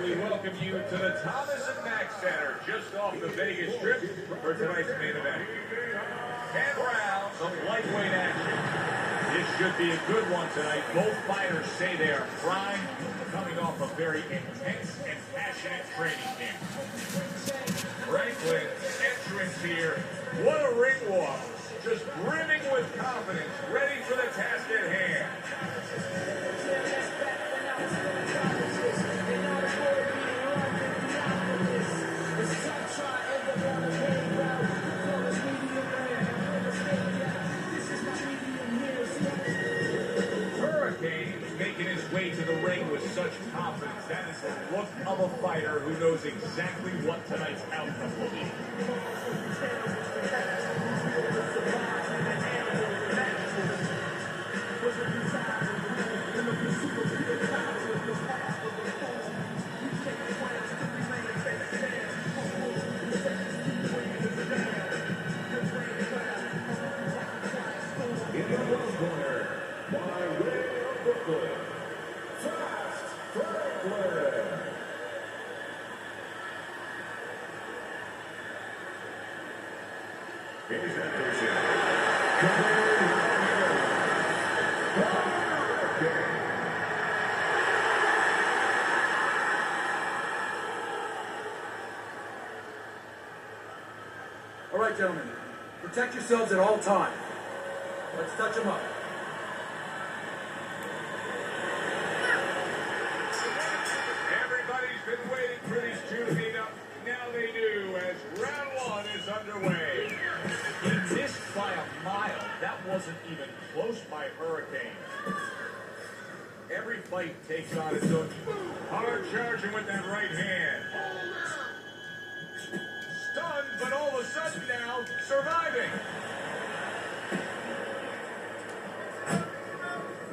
we welcome you to the Thomas and Mack Center, just off the Vegas Strip, for tonight's main event. 10 rounds of lightweight action. This should be a good one tonight. Both fighters say they are primed, coming off a very intense and passionate training camp. Franklin's entrance here. What a ring walk. Just brimming with confidence, ready for the task at hand. Hurricane making his way to the ring with such confidence. That is the look of a fighter who knows exactly what tonight's outcome will be. All right, gentlemen, protect yourselves at all times. Let's touch them up. Everybody's been waiting for these two to meet up. Now they do, as round one is underway. He missed by a mile. That wasn't even close by Hurricane. Every fight takes on its own. Hard charging with that right hand. Stunned, but all of a sudden now, surviving.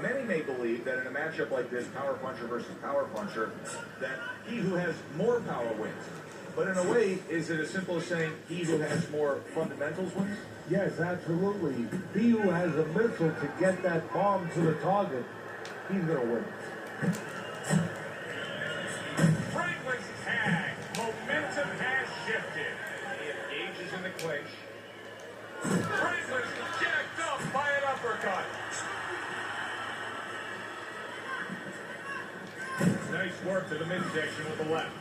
Many may believe that in a matchup like this, power puncher versus power puncher, that he who has more power wins. But in a way, is it as simple as saying he who has more fundamentals wins? Yes, absolutely. He who has a missile to get that bomb to the target, he's going to win. Franklin's tag. Momentum has shifted. He engages in the clinch. Franklin's jacked up by an uppercut. Nice work to the midsection with the left.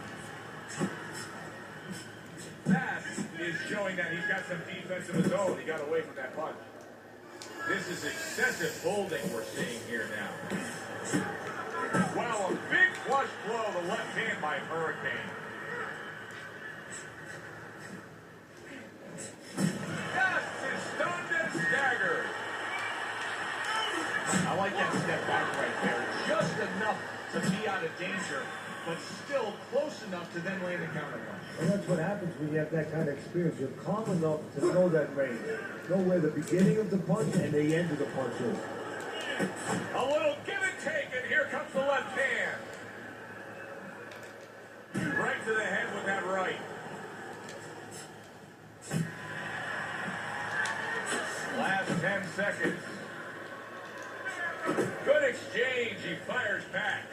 That is showing that he's got some defense of his own. He got away from that punch. This is excessive holding we're seeing here now. Wow, a big flush blow, the left hand by Hurricane. Yes, is stunned and staggered. I like that step back right there. Just enough to be out of danger, but still close enough to then land a counterpunch. And that's what happens when you have that kind of experience. You're calm enough to know that range. Know where the beginning of the punch and the end of the punch is. A little give and take, and here comes the left hand. Right to the head with that right. Last 10 seconds. Good exchange. He fires back.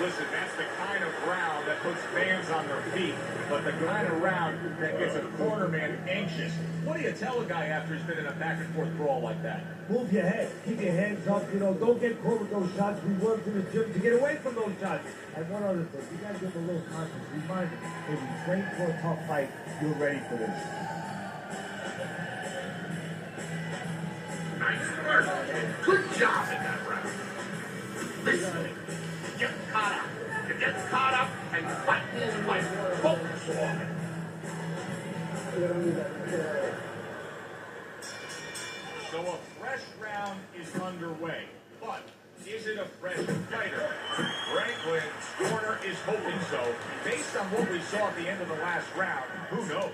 Listen, that's the kind of round that puts fans on their feet, but the kind of round that gets a corner man anxious. What do you tell a guy after he's been in a back-and-forth brawl like that? Move your head. Keep your hands up. You know, don't get caught with those shots. We worked in the gym to get away from those shots. And one other thing, you got to get a little conscious. Remind them, if you train for a tough fight, you're ready for this. Nice work. Good job in that round. Listen, get caught up. You get caught up and fight this fight. Focus on it. So a fresh round is underway, but is it a fresh fighter? Franklin's corner is hoping so. Based on what we saw at the end of the last round, who knows?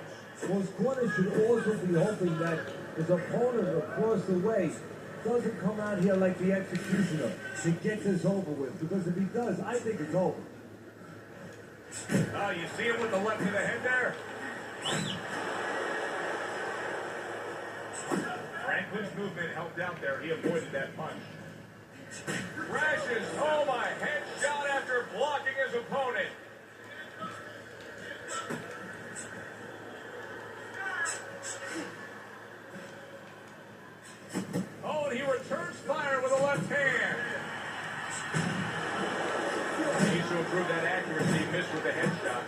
Well, his corner should also be hoping that his opponent across the way doesn't come out here like the executioner to get this over with. Because if he does, I think it's over. You see him with the left to the head there? Franklin's movement helped out there. He avoided that punch. Crashes home a headshot after blocking improve that accuracy. Missed with the headshot.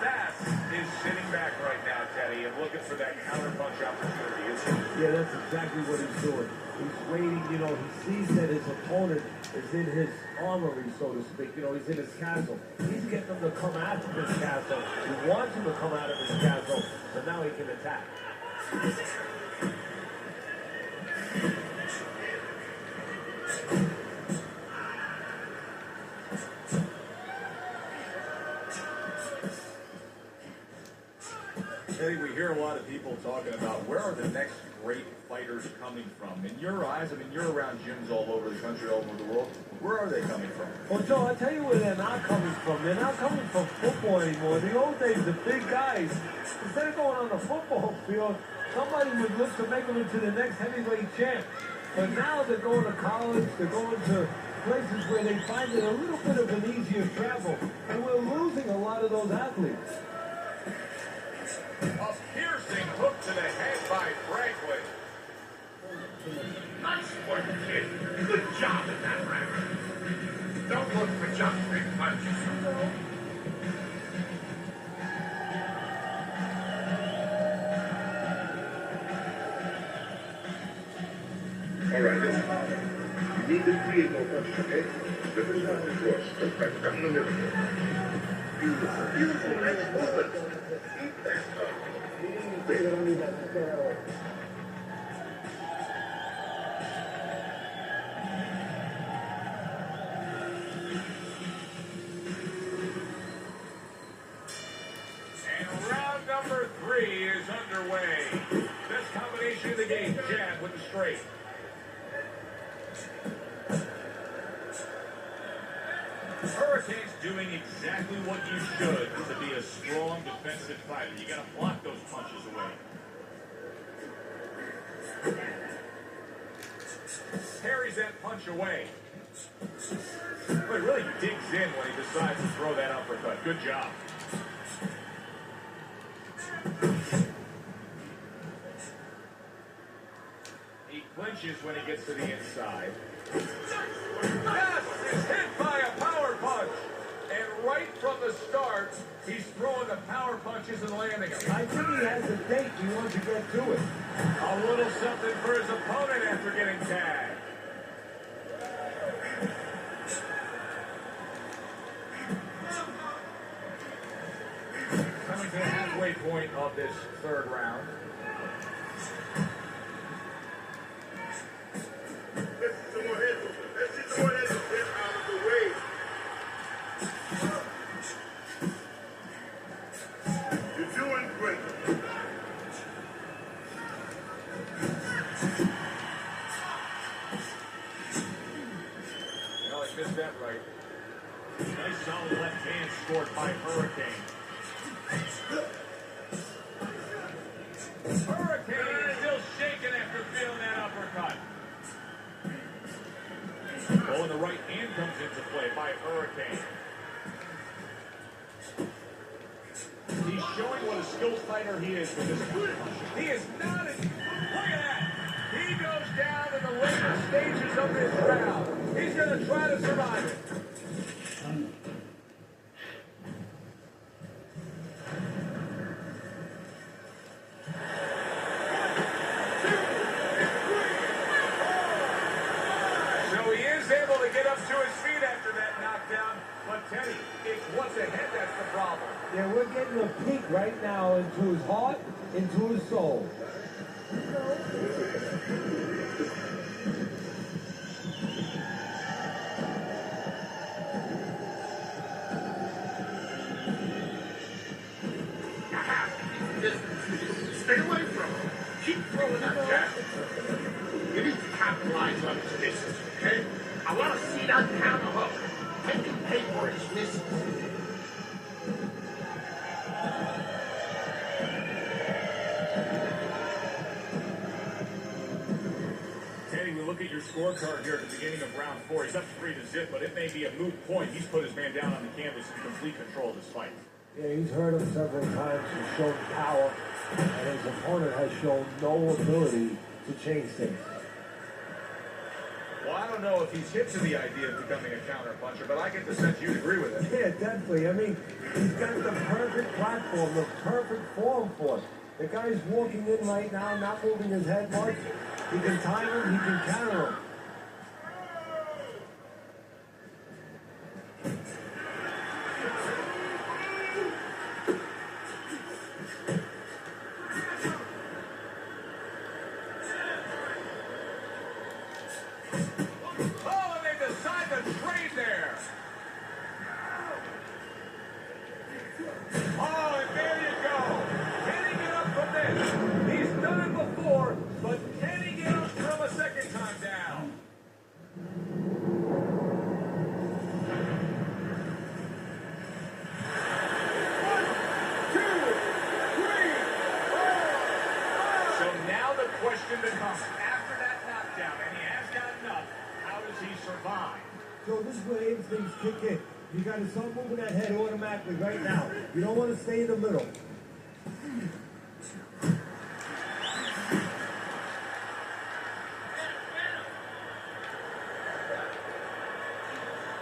Bass is sitting back right now, Teddy, and looking for that counterpunch opportunity, isn't he? Yeah, that's exactly what he's doing. He's waiting, you know, he sees that his opponent is in his armory, so to speak. You know, he's in his castle. He's getting him to come out of his castle. He wants him to come out of his castle, so now he can attack. Teddy, we hear a lot of people talking about where are the next great fighters coming from. In your eyes, I mean, you're around gyms all over the country, all over the world. Where are they coming from? Well, Joe, I'll tell you where they're not coming from. They're not coming from football anymore. In the old days, the big guys, instead of going on the football field, somebody would look to make them into the next heavyweight champ. But now they're going to college, they're going to places where they find it a little bit of an easier travel. And we're losing a lot of those athletes. A piercing hook to the head by Franklin. Nice work, kid. Good job in that round. Don't look for just big punches. All right, listen. You need to create more punches, okay? This is not the course. Right in the middle. Beautiful, beautiful. Nice movement. Keep that up. And round number 3 is underway. Best combination of the game, jab with the straight. Hurricane's doing exactly what you should to be a strong defensive fighter. You got to block those punches away. Parries that punch away. But really digs in when he decides to throw that uppercut. Good job. He clinches when he gets to the inside. Yes, is hit by a power punch. And right from the start, he's throwing the power punches and landing them. I think he has a date. He wants to get to it. A little something for his opponent after getting tagged. Coming to the halfway point of this third round. Missed that right. Nice solid left hand scored by Hurricane. Hurricane is still shaking after feeling that uppercut. Oh, and the right hand comes into play by Hurricane. He's showing what a skilled fighter he is with this punch. He is not as... Look at that! He goes down in the later stages of this round. He's going to try to survive it. So he is able to get up to his feet after that knockdown. But Teddy, it's what's ahead that's the problem. Yeah, we're getting a peek right now into his heart, into his soul. Stay away from him. Keep throwing that jab. You need to capitalize on his misses, okay? I want to see that counter hook. Make him pay for his misses. Teddy, we look at your scorecard here at the beginning of round 4. He's up 3-0, but it may be a moot point. He's put his man down on the canvas in complete control of this fight. Yeah, he's hurt him several times. He's shown power, and his opponent has shown no ability to change things. Well, don't know if he's hip to the idea of becoming a counterpuncher, but I get the sense you'd agree with it. Yeah, definitely. I mean, he's got the perfect platform, the perfect form for it. The guy's walking in right now, not moving his head much. He can time him, he can counter him. Oh, and they decide to trade there. Oh, and there you go. Can he get up from this? He's done it before, but can he get up from a second time down? So now the question becomes, after that knockdown, and he has got enough, how does he survive? So this is where instincts kick in. You got to start moving that head automatically right now. You don't want to stay in the middle.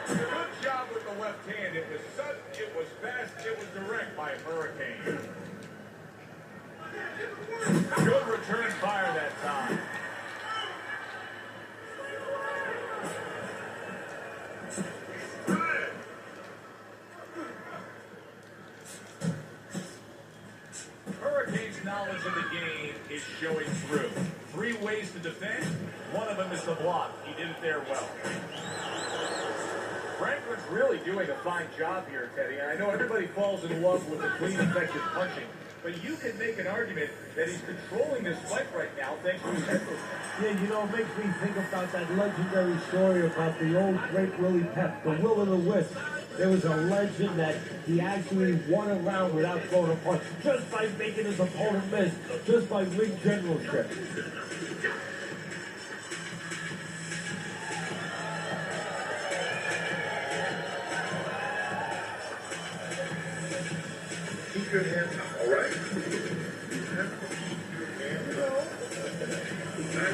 Good job with the left hand. It was sudden, it was fast, it was direct by Hurricane. Good return fire that time. Hurricane's knowledge of the game is showing through. 3 ways to defend. One of them is the block. He did it there well. Franklin's really doing a fine job here, Teddy. And I know everybody falls in love with the clean, effective punching, but you can make an argument that he's controlling this fight right now thanks to his head movement. Yeah, you know, it makes me think about that legendary story about the old great Willie Pep, the Will o' the Wisp. There was a legend that he actually won a round without throwing a punch, just by making his opponent miss, just by ring generalship. Keep your hands up, all right? You have to keep your hands up. Okay?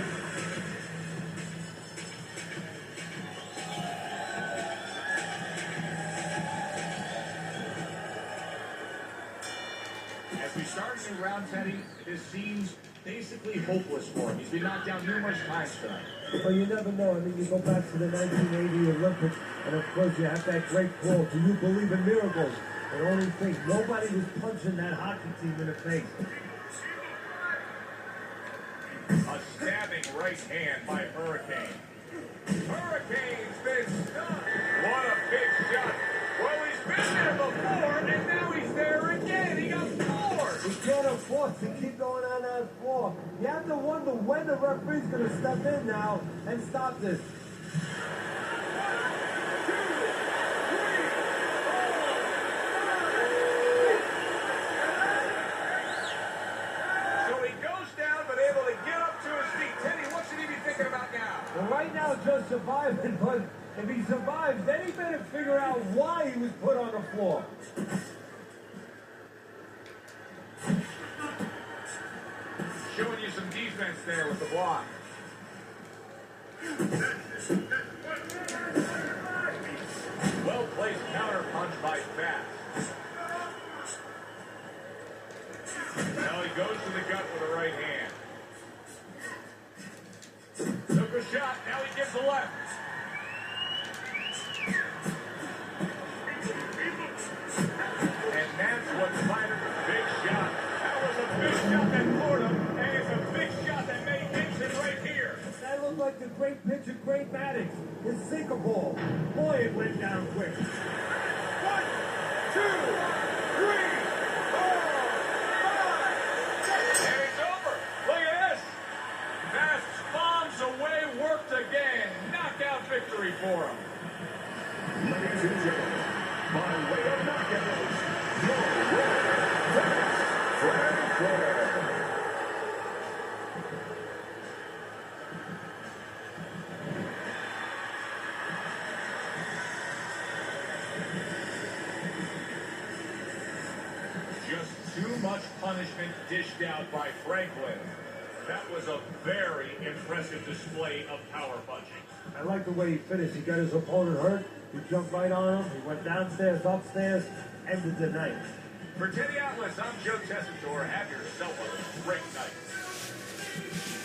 As we start a new round, Teddy, this seems basically hopeless for him. He's been knocked down numerous times tonight. Well, you never know. I mean, you go back to the 1980 Olympics, and of course you have that great quote, "Do you believe in miracles?" And only thing, nobody was punching that hockey team in the face. A stabbing right hand by Hurricane. Hurricane's been stunned. What a big shot. Well, he's been there before, and now he's there again. He got floored. You can't afford to keep going on that floor. You have to wonder when the referee's going to step in now and stop this. So he goes down, but able to get up to his feet. Teddy, what should he be thinking about now? Well, right now, just surviving, but if he survives, then he better figure out why he was put on the floor. Showing you some defense there with the block. Well-placed counter punch by Fast. Now he goes to the gut with a right hand. Took a shot, now he gives a left. And that's what's fired. Big shot. That was a big shot that floored him, and it's a big shot that made Gibson right here. That looked like the great pitcher, Great Maddox. His sinker ball. Boy, it went down quick. 1, 2, 3, 4, 5. And it's over. Look at this. Fast bombs away, worked again. Knockout victory for him. Ladies and gentlemen, by way of knockout, your winner, Franklin. Just too much punishment dished out by Franklin. That was a very impressive display of power punching. I like the way he finished. He got his opponent hurt. He jumped right on him. He went downstairs, upstairs, ended the night. For Teddy Atlas, I'm Joe Tessitore. Have yourself a great night.